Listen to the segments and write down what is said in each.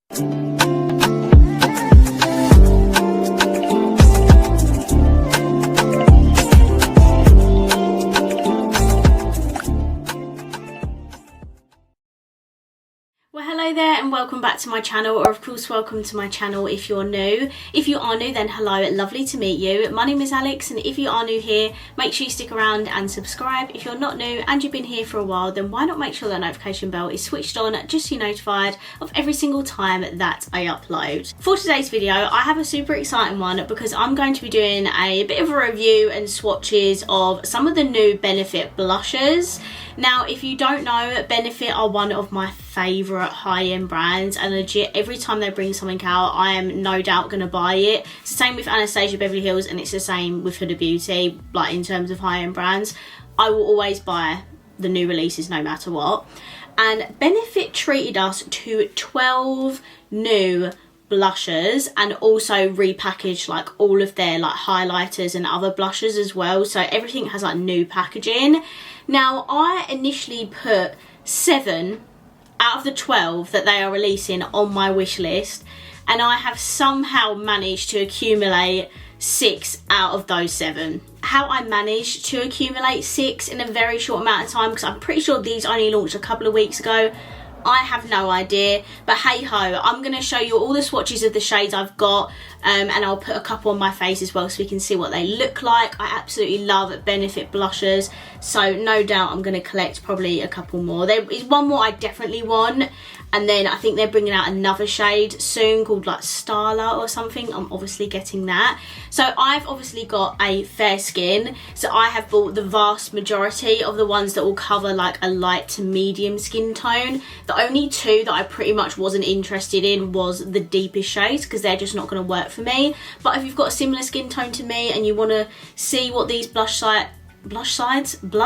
Well, hello there and welcome back to my channel, or of course welcome to my channel if you're new. If you are new, then hello, lovely to meet you. My name is Alex, and if you are new here, make sure you stick around and subscribe. If you're not new and you've been here for a while, then why not make sure that notification bell is switched on just so you're notified of every single time that I upload. For today's video, I have a super exciting one because I'm going to be doing a bit of a review and swatches of some of the new Benefit blushes. Now, if you don't know, Benefit are one of my favourite high-end brands, and legit every time they bring something out, I am no doubt going to buy it. It's the same with Anastasia Beverly Hills, and it's the same with Huda Beauty. Like, in terms of high-end brands, I will always buy the new releases no matter what. And Benefit treated us to 12 new blushes, and also repackaged like all of their like highlighters and other blushes as well, so everything has like new packaging. Now, I initially put 7 out of the 12 that they are releasing on my wish list, and I have somehow managed to accumulate 6 out of those 7. How I managed to accumulate 6 in a very short amount of time, because I'm pretty sure these only launched a couple of weeks ago, I have no idea, but hey ho, I'm going to show you all the swatches of the shades I've got, and I'll put a couple on my face as well so we can see what they look like. I absolutely love Benefit blushes, so no doubt I'm going to collect probably a couple more. There is one more I definitely want, and then I think they're bringing out another shade soon called like Starla or something. I'm obviously getting that. So I've obviously got a fair skin, so I have bought the vast majority of the ones that will cover like a light to medium skin tone. The only 2 that I pretty much wasn't interested in was the deepest shades, because they're just not going to work for me. But if you've got a similar skin tone to me and you want to see what these blush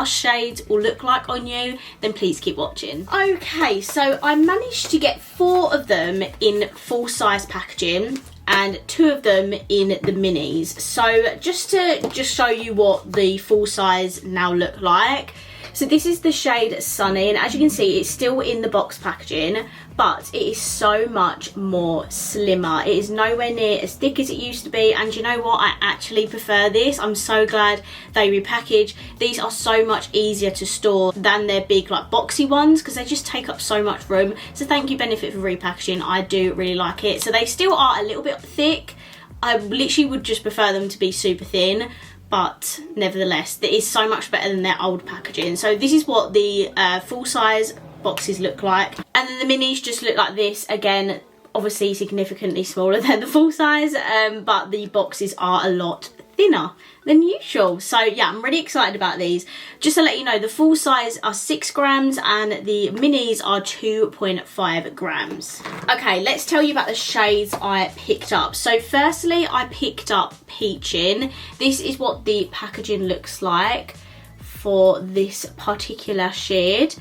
shades will look like on you, then please keep watching. Okay, so I managed to get 4 of them in full size packaging and 2 of them in the minis. So just to show you what the full size now look like. So this is the shade Sunny, and as you can see, it's still in the box packaging, but it is so much more slimmer. It is nowhere near as thick as it used to be, and you know what? I actually prefer this. I'm so glad they repackaged. These are so much easier to store than their big like boxy ones, because they just take up so much room. So thank you Benefit for repackaging. I do really like it. So they still are a little bit thick. I literally would just prefer them to be super thin, but nevertheless, it is so much better than their old packaging. So this is what the full size boxes look like, and then the minis just look like this. Again, obviously significantly smaller than the full size, but the boxes are a lot thinner than usual. So yeah, I'm really excited about these. Just to let you know, the full size are 6 grams and the minis are 2.5 grams. Okay, let's tell you about the shades I picked up. So firstly, I picked up Peachin. This is what the packaging looks like for this particular shade.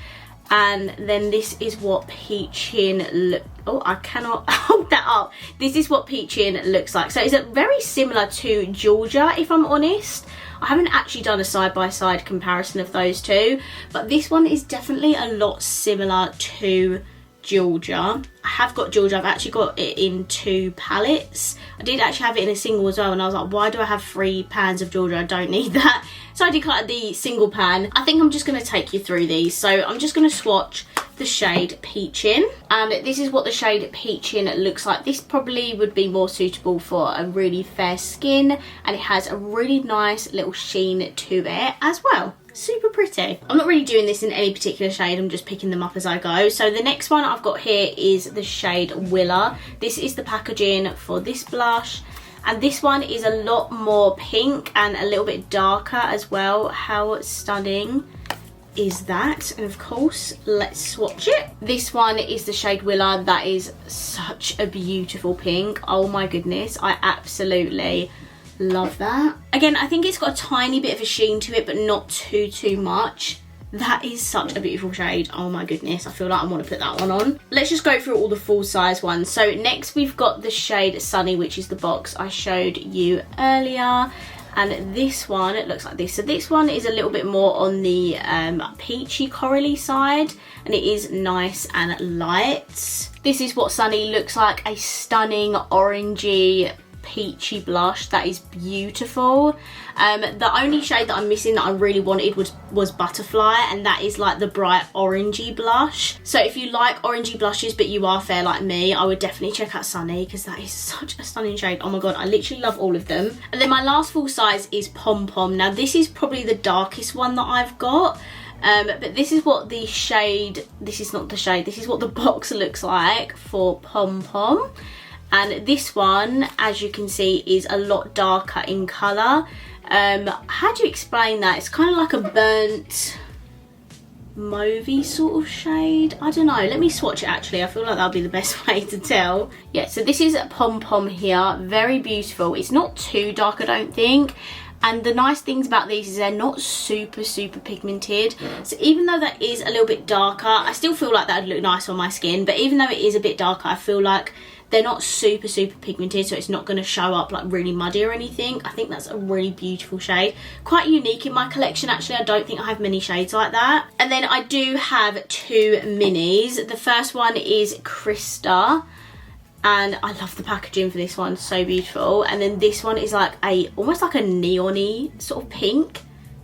And then this is what Peachin oh, I cannot hold that up. This is what Peachin looks like. So it's very similar to Georgia, if I'm honest. I haven't actually done a side-by-side comparison of those two, but this one is definitely a lot similar to Georgia. I have got Georgia. I've actually got it in 2 palettes. I did actually have it in a single as well, and I was like, why do I have 3 pans of Georgia? I don't need that. So I decluttered the single pan. I think I'm just going to take you through these. So I'm just going to swatch the shade Peachin, and this is what the shade Peachin looks like. This probably would be more suitable for a really fair skin, and it has a really nice little sheen to it as well. Super pretty. I'm not really doing this in any particular shade, I'm just picking them up as I go. So the next one I've got here is the shade Willa. This is the packaging for this blush, and this one is a lot more pink and a little bit darker as well. How stunning is that? And of course, let's swatch it. This one is the shade Willa. That is such a beautiful pink. Oh my goodness, I absolutely love that. Again, I think it's got a tiny bit of a sheen to it, but not too much. That is such a beautiful shade. Oh my goodness, I feel like I want to put that one on. Let's just go through all the full size ones. So next we've got the shade Sunny, which is the box I showed you earlier. And this one, it looks like this. So this one is a little bit more on the peachy corally side, and it is nice and light. This is what Sunny looks like, a stunning orangey peachy blush that is beautiful. The only shade that I'm missing that I really wanted was Butterfly, and that is like the bright orangey blush. So if you like orangey blushes but you are fair like me, I would definitely check out Sunny, because that is such a stunning shade. Oh my god, I literally love all of them. And then my last full size is Pom-Pom. Now this is probably the darkest one that I've got. But this is what the shade, this is not the shade, this is what the box looks like for Pom-Pom. And this one, as you can see, is a lot darker in colour. How do you explain that? It's kind of like a burnt mauvey sort of shade. I don't know. Let me swatch it actually. I feel like that'll be the best way to tell. Yeah, so this is Pom-Pom here. Very beautiful. It's not too dark, I don't think. And the nice things about these is they're not super pigmented. So even though that is a little bit darker, I still feel like that would look nice on my skin. But even though it is a bit darker, I feel like they're not super pigmented, so it's not going to show up like really muddy or anything. I think that's a really beautiful shade. Quite unique in my collection actually. I don't think I have many shades like that. And then I do have two minis. The first one is Krista, and I love the packaging for this one, so beautiful. And then this one is like almost like a neon-y sort of pink.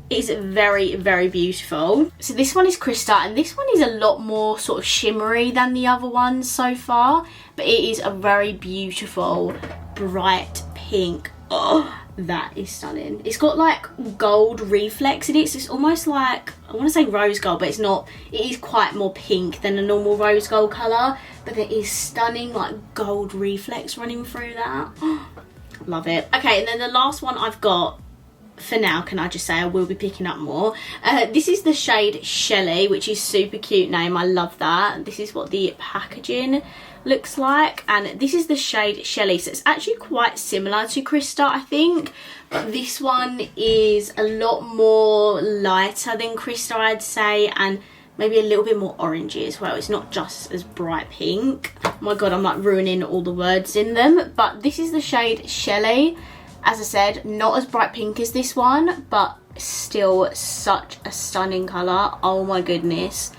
Is very beautiful. So this one is Krista, and this one is a lot more sort of shimmery than the other ones so far, but it is a very beautiful bright pink. Oh, that is stunning. It's got like gold reflex in it, so it's almost like, I want to say rose gold, but it's not. It is quite more pink than a normal rose gold colour, but there is stunning like gold reflex running through that. Love it. Okay, and then the last one I've got for now, can I just say, I will be picking up more. This is the shade Shelley, which is super cute name. I love that. This is what the packaging looks like, and this is the shade Shelley. So it's actually quite similar to Krista, I think, but this one is a lot more lighter than Krista, I'd say, and maybe a little bit more orangey as well. It's not just as bright pink. Oh my god, I'm like ruining all the words in them. But this is the shade Shelley. As I said, not as bright pink as this one, but still such a stunning colour. Oh my goodness,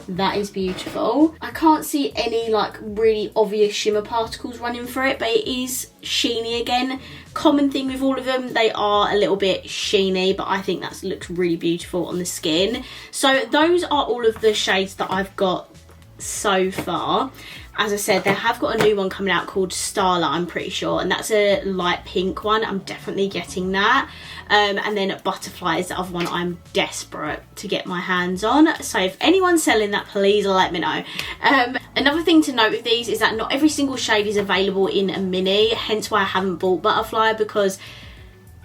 that is beautiful. I can't see any like really obvious shimmer particles running through it, but it is sheeny again. Common thing with all of them, they are a little bit sheeny, but I think that looks really beautiful on the skin. So those are all of the shades that I've got so far. As I said, they have got a new one coming out called Starlight, I'm pretty sure, and that's a light pink one. I'm definitely getting that. And then Butterfly is the other one I'm desperate to get my hands on. So if anyone's selling that, please let me know. Another thing to note with these is that not every single shade is available in a mini, hence why I haven't bought Butterfly, because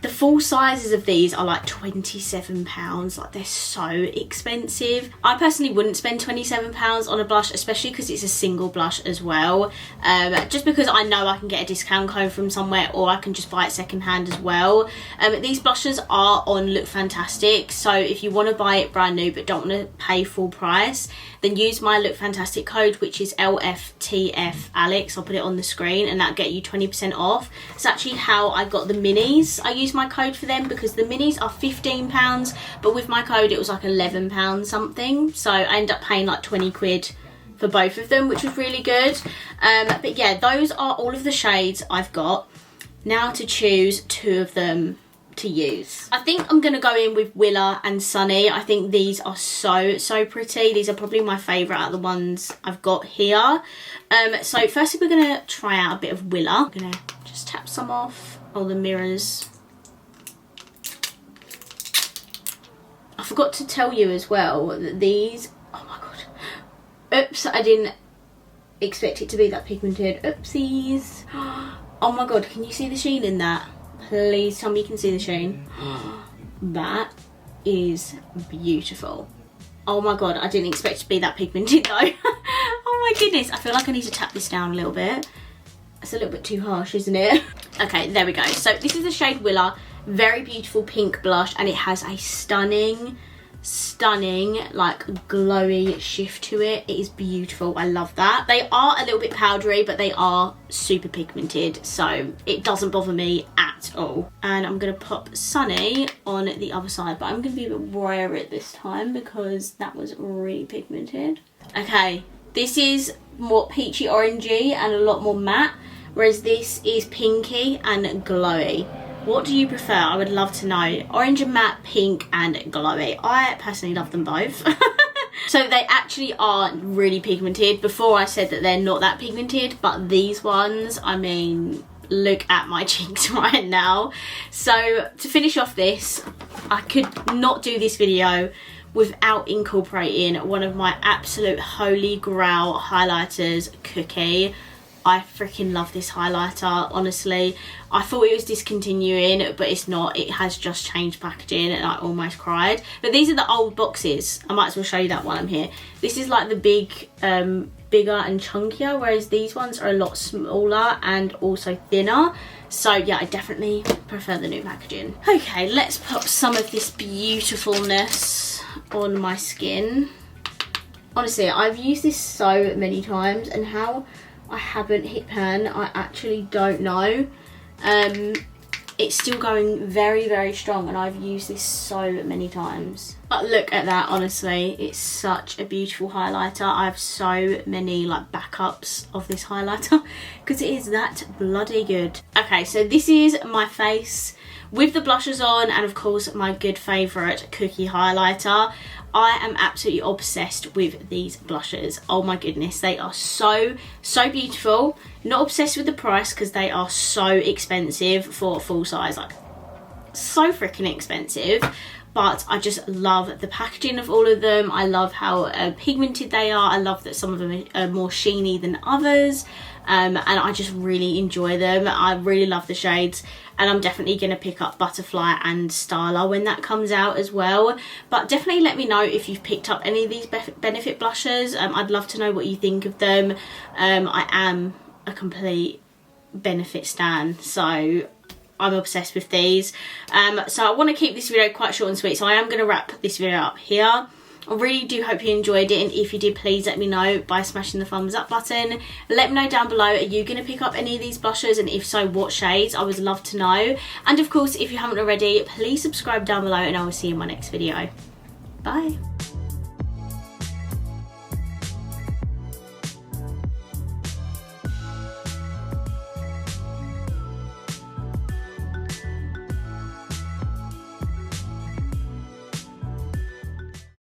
the full sizes of these are like £27. Like, they're so expensive. I personally wouldn't spend £27 on a blush, especially because it's a single blush as well. Just because I know I can get a discount code from somewhere, or I can just buy it secondhand as well. These blushes are on Look Fantastic, so if you want to buy it brand new but don't want to pay full price, then use my Look Fantastic code, which is LFTFAlex. I'll put it on the screen, and that'll get you 20% off. It's actually how I got the minis. I used my code for them because the minis are £15, but with my code it was like £11 something. So I ended up paying like 20 quid for both of them, which was really good. But yeah, those are all of the shades I've got. Now to choose two of them to use. I think I'm gonna go in with Willa and Sunny. I think these are so pretty. These are probably my favourite out of the ones I've got here. So firstly we're gonna try out a bit of Willa. I'm gonna just tap some off all the mirrors. I forgot to tell you as well that these, oh my god, oops, I didn't expect it to be that pigmented. Oopsies. Oh my god, can you see the sheen in that? Please tell me you can see the sheen. That is beautiful. Oh my god, I didn't expect it to be that pigmented though. Oh my goodness, I feel like I need to tap this down a little bit. It's a little bit too harsh, isn't it? Okay, there we go. So this is the shade Willa. Very beautiful pink blush, and it has a stunning like glowy shift to it. It is beautiful. I love that. They are a little bit powdery, but they are super pigmented, so it doesn't bother me at at all. And I'm going to pop Sunny on the other side, but I'm going to be a bit wary this time because that was really pigmented. Okay, this is more peachy orangey and a lot more matte, whereas this is pinky and glowy. What do you prefer? I would love to know. Orange and matte, pink and glowy. I personally love them both. So they actually are really pigmented. Before I said that they're not that pigmented, but these ones, I mean, look at my cheeks right now. So to finish off this, I could not do this video without incorporating one of my absolute holy grail highlighters, Cookie. I freaking love this highlighter, honestly. I thought it was discontinuing, but it's not. It has just changed packaging and I almost cried. But these are the old boxes. I might as well show you that while I'm here. This is like the big, bigger and chunkier, whereas these ones are a lot smaller and also thinner. So yeah, I definitely prefer the new packaging. Okay, let's pop some of this beautifulness on my skin. Honestly, I've used this so many times, and how I haven't hit pan, I actually don't know. It's still going very, very strong, and I've used this so many times. But look at that, honestly, it's such a beautiful highlighter. I have so many like backups of this highlighter because it is that bloody good. Okay, so this is my face with the blushes on, and of course my good favourite Cookie highlighter. I am absolutely obsessed with these blushes. Oh my goodness, they are so beautiful. Not obsessed with the price because they are so expensive for full size, like so freaking expensive. But I just love the packaging of all of them. I love how pigmented they are. I love that some of them are more sheeny than others. And I just really enjoy them. I really love the shades, and I'm definitely going to pick up Butterfly and Starla when that comes out as well. But definitely let me know if you've picked up any of these Benefit blushes. I'd love to know what you think of them. I am a complete Benefit stan, so I'm obsessed with these. So I want to keep this video quite short and sweet, so I am going to wrap this video up here. I really do hope you enjoyed it, and if you did, please let me know by smashing the thumbs up button. Let me know down below, are you going to pick up any of these blushes, and if so, what shades? I would love to know. And of course, if you haven't already, please subscribe down below, and I will see you in my next video. Bye.